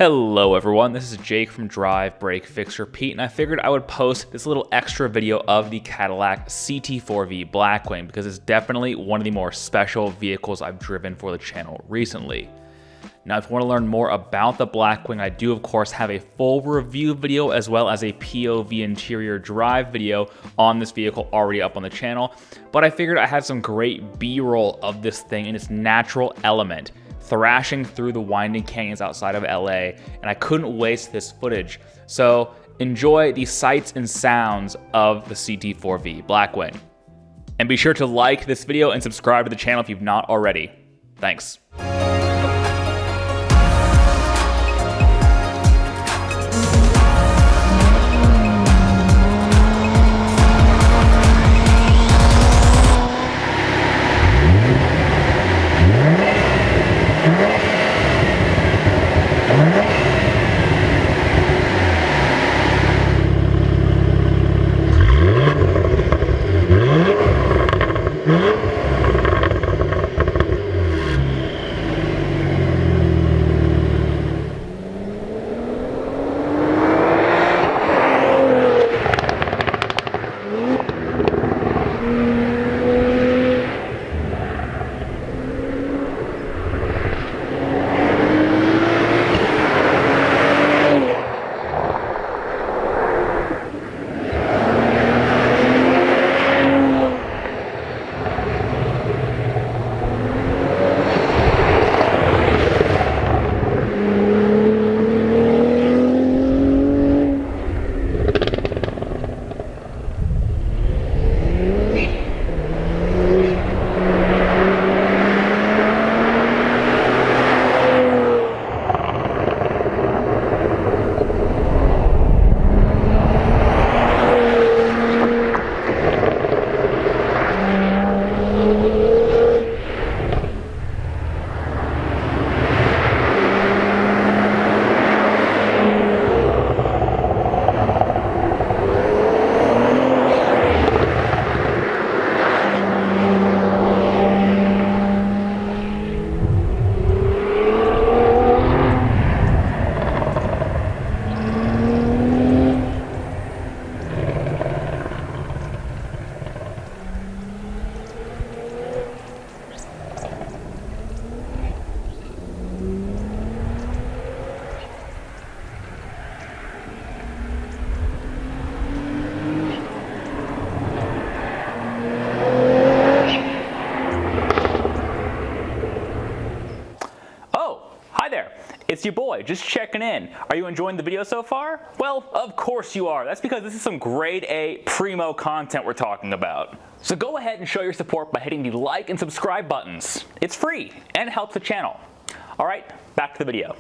Hello everyone, this is Jake from Drive, Brake, Fix, Repeat, and I figured I would post this little extra video of the Cadillac CT4-V Blackwing because it's definitely one of the more special vehicles I've driven for the channel recently. Now, if you want to learn more about the Blackwing, I do of course have a full review video as well as a POV interior drive video on this vehicle already up on the channel, but I figured I had some great B-roll of this thing in its natural element, thrashing through the winding canyons outside of LA, and I couldn't waste this footage. So enjoy the sights and sounds of the CT4-V Blackwing. And be sure to like this video and subscribe to the channel if you've not already. Thanks. It's your boy, just checking in. Are you enjoying the video so far? Well, of course you are. That's because this is some grade A primo content we're talking about. So go ahead and show your support by hitting the like and subscribe buttons. It's free and it helps the channel. All right, back to the video.